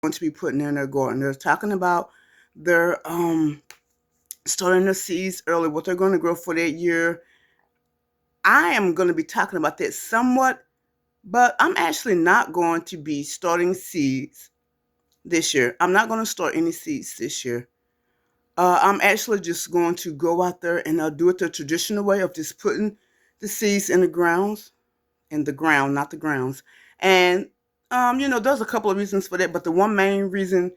going to be putting in their garden. They're talking about their starting the seeds early, what they're going to grow for that year. I am going to be talking about that somewhat, but I'm actually not going to be starting seeds this year. I'm not going to start any seeds this year. I'm actually just going to go out there and do it the traditional way of just putting the seeds in the grounds, not the grounds. And there's a couple of reasons for that, but the one main reason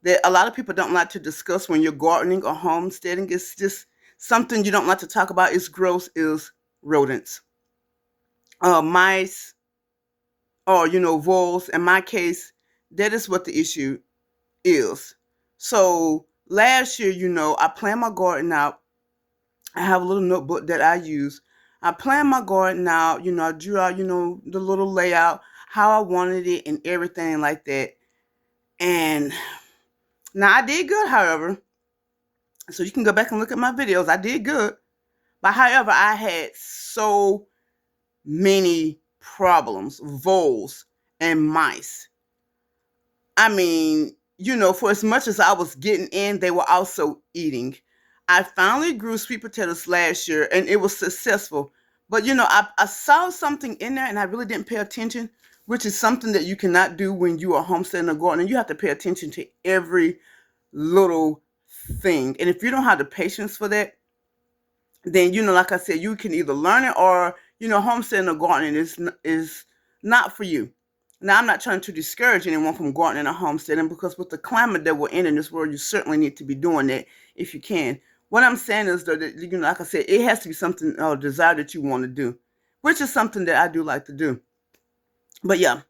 that a lot of people don't like to discuss when you're gardening or homesteading is just something you don't like to talk about. Is gross is rodents, mice, or voles. In my case, that is what the issue is. So last year, I planned my garden out. I have a little notebook that I use. I planned my garden out. I drew out, the little layout, how I wanted it, and everything like that. And now I did good, however. So you can go back and look at my videos. I did good. But however, I had so many problems, voles and mice. I mean, for as much as I was getting in, they were also eating. I finally grew sweet potatoes last year and it was successful. But I saw something in there and I really didn't pay attention, which is something that you cannot do when you are homesteading or gardening. You have to pay attention to every little thing. And if you don't have the patience for that, then like I said, you can either learn it or homesteading or gardening is not for you. Now, I'm not trying to discourage anyone from gardening or homesteading, because with the climate that we're in this world, you certainly need to be doing that if you can. What I'm saying is that like I said, it has to be something desire that you want to do, which is something that I do like to do. But yeah,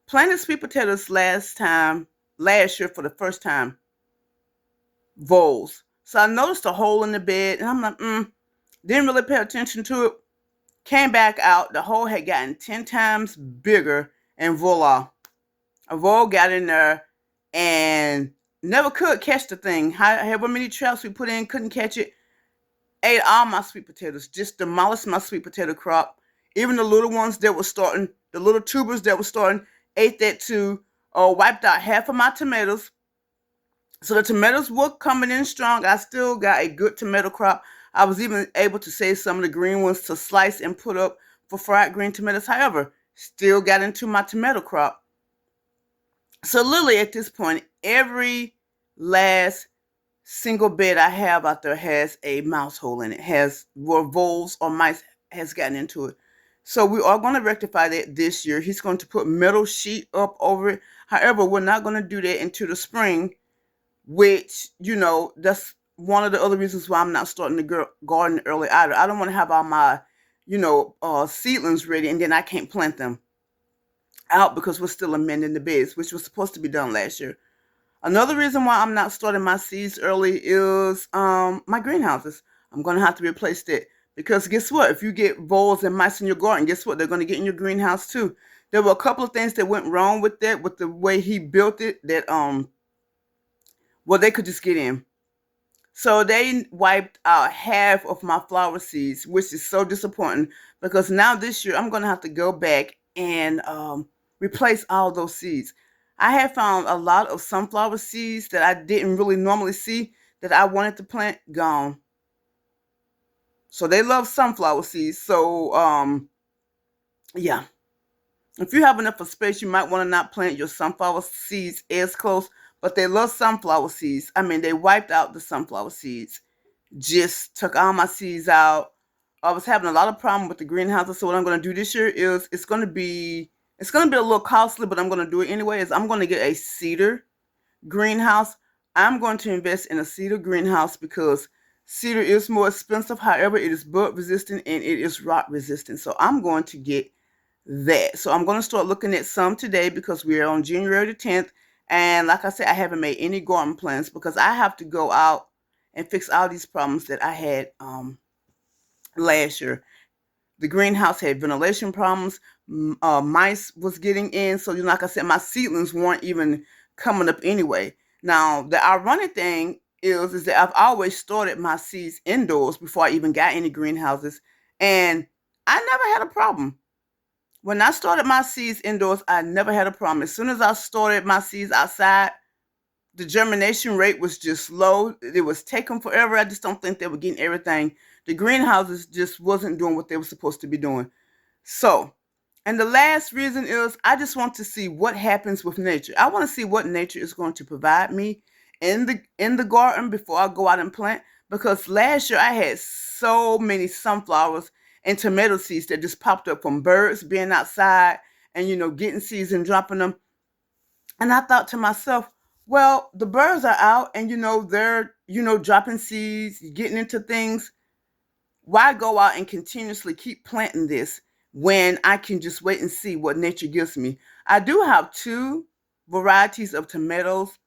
planted sweet potatoes last year for the first time, voles. So I noticed a hole in the bed, and I'm like, didn't really pay attention to it. Came back out, the hole had gotten 10 times bigger, and voila, a vole got in there and never could catch the thing. However many traps we put in, couldn't catch it. Ate all my sweet potatoes, just demolished my sweet potato crop. Even the little ones that were starting, the little tubers that were starting, ate that too. Wiped out half of my tomatoes. So the tomatoes were coming in strong. I still got a good tomato crop. I was even able to save some of the green ones to slice and put up for fried green tomatoes. However, still got into my tomato crop. So literally at this point, every last single bed I have out there has a mouse hole in it, has where voles or mice has gotten into it. So we are going to rectify that this year. He's going to put metal sheet up over it. However, we're not going to do that until the spring, which, that's one of the other reasons why I'm not starting the garden early either. I don't want to have all my, seedlings ready and then I can't plant them out because we're still amending the beds, which was supposed to be done last year. Another reason why I'm not starting my seeds early is my greenhouses. I'm going to have to replace that, because guess what? If you get voles and mice in your garden, guess what? They're going to get in your greenhouse too. There were a couple of things that went wrong with that, with the way he built it, that they could just get in. So they wiped out half of my flower seeds, which is so disappointing, because now this year I'm going to have to go back and replace all those seeds. I have found a lot of sunflower seeds that I didn't really normally see that I wanted to plant gone. So they love sunflower seeds. So yeah. If you have enough of space, you might want to not plant your sunflower seeds as close, but they love sunflower seeds. I mean, they wiped out the sunflower seeds, just took all my seeds out. I was having a lot of problem with the greenhouses. So what I'm going to do this year is it's going to be a little costly, but I'm going to do it anyway. Is I'm going to get a cedar greenhouse. I'm going to invest in a cedar greenhouse because cedar is more expensive. However, it is bud resistant and it is rot resistant. So I'm going to get that. So I'm going to start looking at some today because we are on January the 10th. And like I said, I haven't made any garden plans because I have to go out and fix all these problems that I had last year. The greenhouse had ventilation problems. Mice was getting in. So, like I said, my seedlings weren't even coming up anyway. Now, the ironic thing is that I've always started my seeds indoors before I even got any greenhouses. And I never had a problem. When I started my seeds indoors, I never had a problem. As soon as I started my seeds outside, the germination rate was just low. It was taking forever. I just don't think they were getting everything. The greenhouses just wasn't doing what they were supposed to be doing. So, and the last reason is I just want to see what happens with nature. I want to see what nature is going to provide me in the garden before I go out and plant. Because last year I had so many sunflowers and tomato seeds that just popped up from birds being outside and getting seeds and dropping them. And I thought to myself, well, the birds are out and they're dropping seeds, getting into things. Why go out and continuously keep planting this when I can just wait and see what nature gives me? I do have two varieties of tomatoes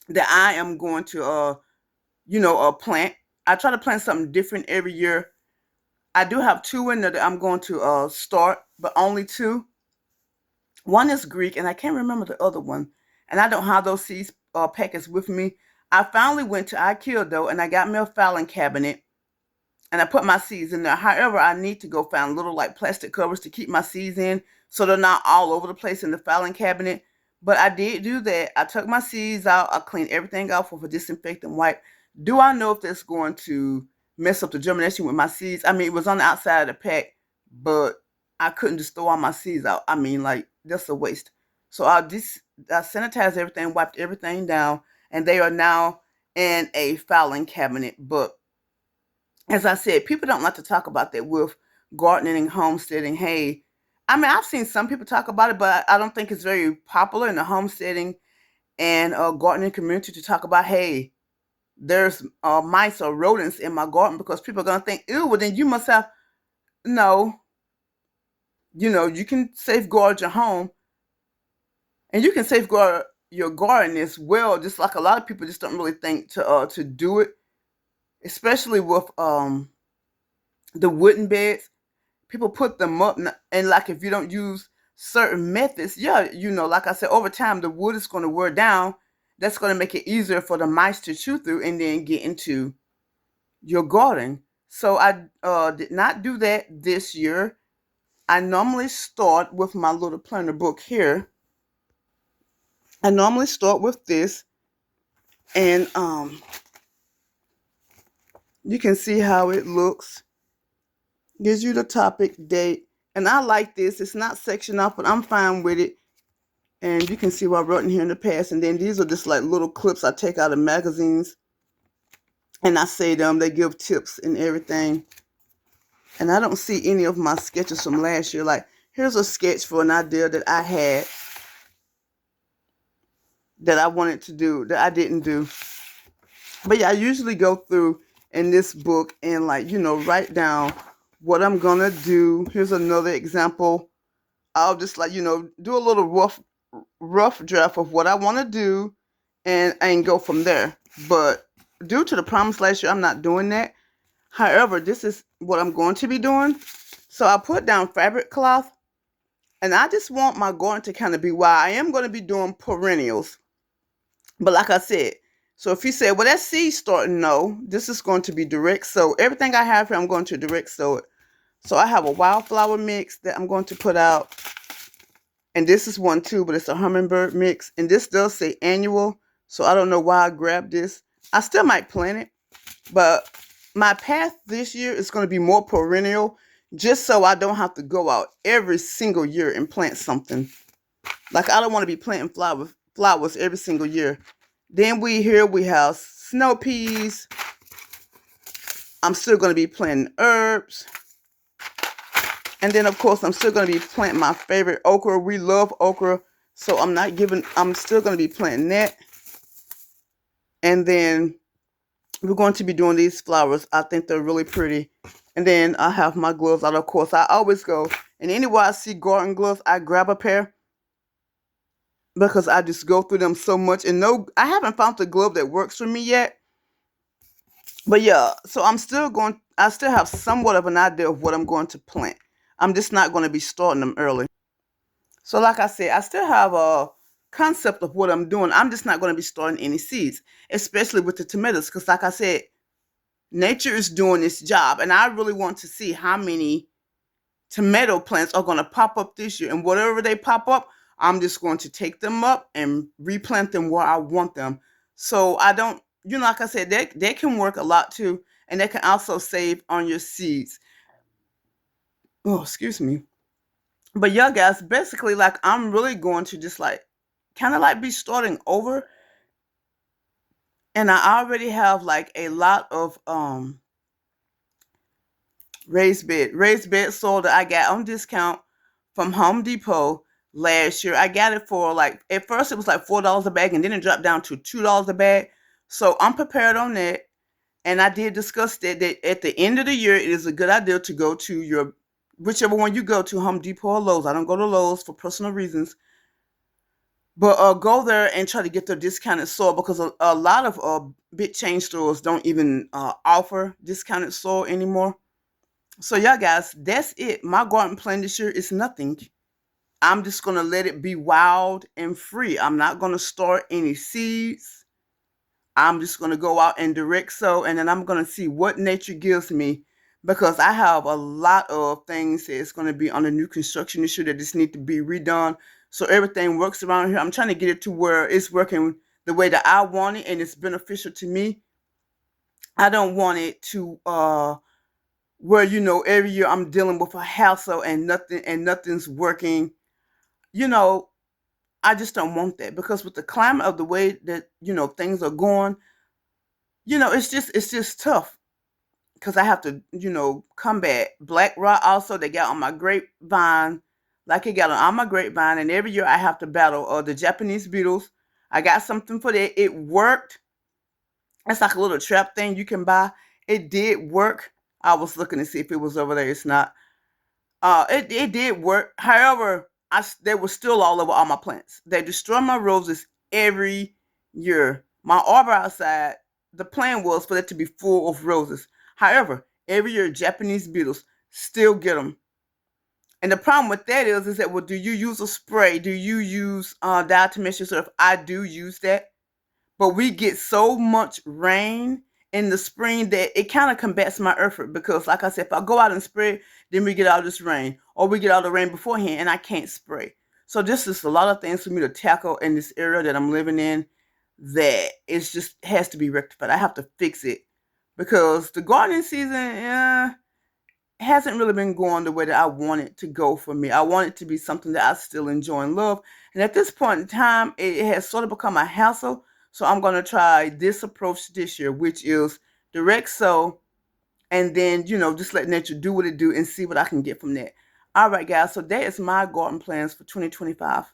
that I am going to plant. I try to plant something different every year. I do have two in there that I'm going to start, but only two. One is Greek, and I can't remember the other one. And I don't have those seeds packets with me. I finally went to IKEA though, and I got me a filing cabinet, and I put my seeds in there. However, I need to go find little like plastic covers to keep my seeds in so they're not all over the place in the filing cabinet. But I did do that. I took my seeds out. I cleaned everything off with a disinfectant wipe. Do I know if that's going to mess up the germination with my seeds? I mean, it was on the outside of the pack, but I couldn't just throw all my seeds out. I mean, like, that's a waste. So I sanitized everything, wiped everything down, and they are now in a filing cabinet. But as I said, people don't like to talk about that with gardening and homesteading. Hey, I mean, I've seen some people talk about it, but I don't think it's very popular in the homesteading and gardening community to talk about, hey, there's mice or rodents in my garden, because people are going to think, ew, well, then you must have, no, you can safeguard your home and you can safeguard your garden as well. Just like a lot of people just don't really think to do it, especially with the wooden beds. People put them up, and like if you don't use certain methods, yeah, like I said, over time the wood is going to wear down. That's going to make it easier for the mice to chew through and then get into your garden. So I did not do that this year. I normally start with my little planner book here. I normally start with this, and you can see how it looks. Gives you the topic, date, and I like this. It's not sectioned off, but I'm fine with it. And you can see what I wrote in here in the past. And then these are just like little clips I take out of magazines, and I say them. They give tips and everything. And I don't see any of my sketches from last year. Like, here's a sketch for an idea that I had that I wanted to do that I didn't do. But yeah, I usually go through in this book and write down what I'm gonna do. Here's another example. I'll just do a little rough draft of what I want to do and go from there. But due to the promise last year, I'm not doing that. However, this is what I'm going to be doing. So I put down fabric cloth, and I just want my garden to kind of be wild. I am going to be doing perennials. But like I said, so if you say, well, that's seed starting, no, this is going to be direct sow. Everything I have here, I'm going to direct sow it. So I have a wildflower mix that I'm going to put out. And this is one too, but it's a hummingbird mix. And this does say annual, so I don't know why I grabbed this. I still might plant it, but my path this year is going to be more perennial, just so I don't have to go out every single year and plant something. Like, I don't want to be planting flowers every single year. Then we have snow peas. I'm still going to be planting herbs. And then, of course, I'm still going to be planting my favorite okra. We love okra, so I'm still going to be planting that. And then we're going to be doing these flowers. I think they're really pretty. And then I have my gloves out, of course. I always go, and anywhere I see garden gloves, I grab a pair, because I just go through them so much. And no, I haven't found the glove that works for me yet. But yeah, so I still have somewhat of an idea of what I'm going to plant. I'm just not going to be starting them early. So like I said, I still have a concept of what I'm doing. I'm just not going to be starting any seeds, especially with the tomatoes, because like I said, nature is doing its job, and I really want to see how many tomato plants are going to pop up this year. And whatever they pop up, I'm just going to take them up and replant them where I want them. So I don't, like I said, they can work a lot too. And they can also save on your seeds. Oh, excuse me. But yeah, guys, basically, like, I'm really going to just like kind of like be starting over. And I already have like a lot of raised bed soil that I got on discount from Home Depot last year. I got it for like, at first it was like $4 a bag, and then it dropped down to $2 a bag. So I'm prepared on that. And I did discuss that at the end of the year, it is a good idea to go to your, whichever one you go to, Home Depot or Lowe's. I don't go to Lowe's for personal reasons. But go there and try to get their discounted soil, because a lot of big chain stores don't even offer discounted soil anymore. So yeah, guys, that's it. My garden plan this year is nothing. I'm just gonna let it be wild and free. I'm not gonna start any seeds. I'm just gonna go out and direct sow, and then I'm gonna see what nature gives me, because I have a lot of things that's gonna be under new construction this year that just need to be redone. So everything works around here. I'm trying to get it to where it's working the way that I want it and it's beneficial to me. I don't want it to where every year I'm dealing with a hassle and nothing's working. You know, I just don't want that, because with the climate of the way that things are going, it's just tough, because I have to combat black rot also. They got on my grapevine, like it got on my grapevine, and every year I have to battle the Japanese beetles. I got something for that. It worked. It's like a little trap thing you can buy. It did work. I was looking to see if it was over there. It's not. It did work. However, they were still all over all my plants. They destroy my roses every year. My arbor outside, the plan was for it to be full of roses. However, every year Japanese beetles still get them. And the problem with that is that, well, do you use a spray? Do you use diatomaceous surf? I do use that. But we get so much rain in the spring that it kind of combats my effort, because, like I said, if I go out and spray, then we get all this rain, or we get all the rain beforehand and I can't spray. So this is a lot of things for me to tackle in this area that I'm living in, that it's just has to be rectified. I have to fix it, because the gardening season hasn't really been going the way that I want it to go for me. I want it to be something that I still enjoy and love. And at this point in time, it has sort of become a hassle. So I'm going to try this approach this year, which is direct sow, and then, just let nature do what it do and see what I can get from that. All right, guys. So that is my garden plans for 2025.